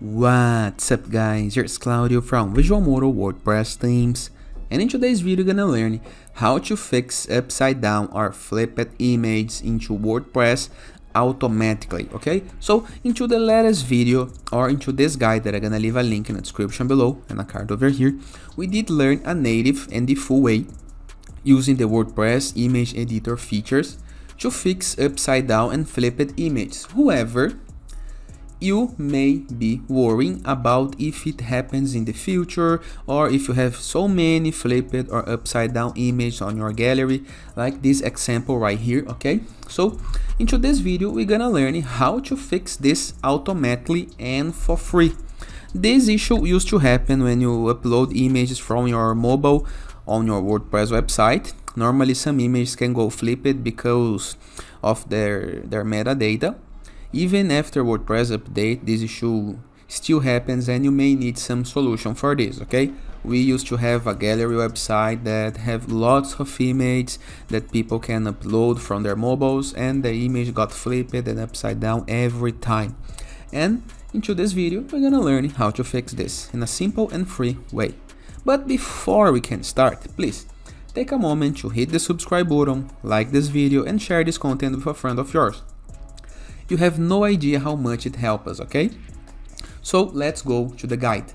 What's up guys, here's Claudio from Visual Modo WordPress themes, and in today's video you're gonna learn how to fix upside down or flipped image into WordPress automatically. Okay, so into the latest video or into this guide that I'm gonna leave a link in the description below and a card over here, we did learn a native and the full way using the WordPress image editor features to fix upside down and flipped images. However, you may be worrying about if it happens in the future, or if you have so many flipped or upside down images on your gallery, like this example right here. Okay, so into this video we're gonna learn how to fix this automatically and for free. This issue used to happen when you upload images from your mobile on your WordPress website. Normally some images can go flipped because of their metadata. Even after WordPress update, this issue still happens and you may need some solution for this. Okay, we used to have a gallery website that have lots of images that people can upload from their mobiles, and the image got flipped and upside down every time. And into this video we're gonna learn how to fix this in a simple and free way. But before we can start, please take a moment to hit the subscribe button, like this video, and share this content with a friend of yours. You have no idea how much it helps us, okay? So let's go to the guide.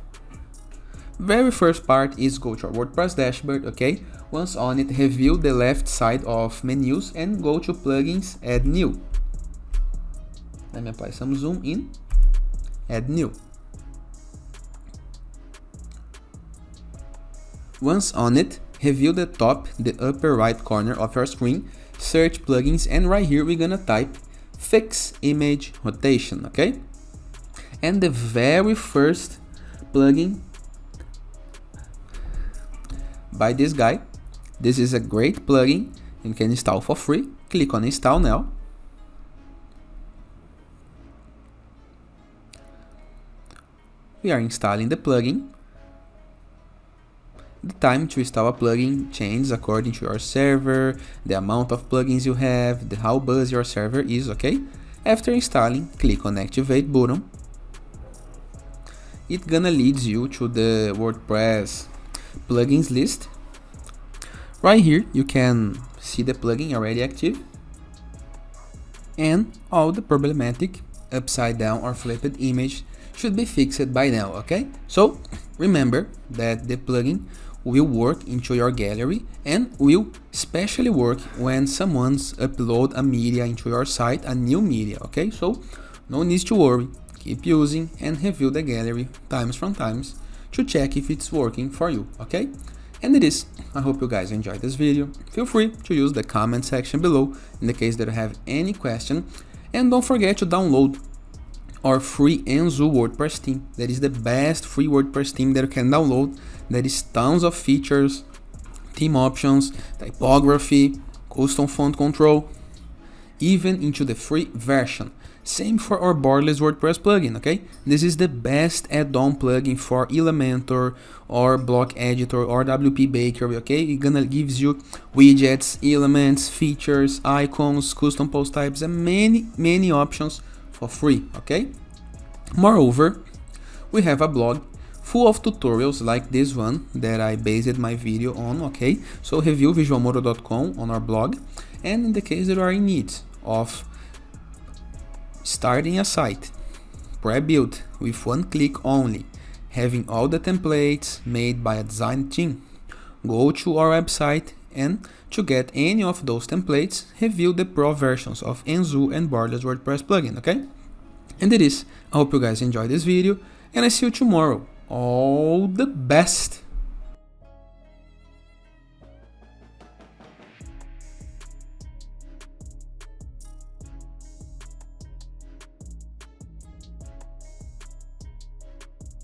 Very first part is go to our WordPress dashboard, okay? Once on it, review the left side of menus and go to plugins, add new. Let me apply some zoom in, add new. Once on it, review the top, the upper right corner of your screen, search plugins, and right here we're gonna type fix image rotation. Okay, and the very first plugin by this guy, this is a great plugin, you can install for free. Click on install now. We are installing the plugin. The time to install a plugin changes according to your server, the amount of plugins you have, how busy your server is. Okay, after installing, click on activate button. It's gonna lead you to the WordPress plugins list. Right here you can see the plugin already active and all the problematic upside down or flipped image should be fixed by now. Okay, so remember that the plugin will work into your gallery and will especially work when someone's upload a media into your site, a new media. Okay, so no need to worry, keep using and review the gallery times from times to check if it's working for you. Okay, and it is. I hope you guys enjoyed this video. Feel free to use the comment section below in the case that you have any question, and don't forget to download our free Enzo WordPress theme. That is the best free WordPress theme that you can download. There is tons of features, theme options, typography, custom font control, even into the free version. Same for our borderless WordPress plugin. Okay, this is the best add-on plugin for Elementor or block editor or WP Bakery. Okay, it gonna gives you widgets, elements, features, icons, custom post types, and many options for free. Okay, moreover, we have a blog full of tutorials like this one that I based my video on. Okay, so review visualmodo.com on our blog, and in the case that you are in need of starting a site pre-built with one click only, having all the templates made by a design team, go to our website, and to get any of those templates, review the pro versions of Enzo and borderless WordPress plugin. Okay, and it is. I hope you guys enjoyed this video, and I see you tomorrow. All the best.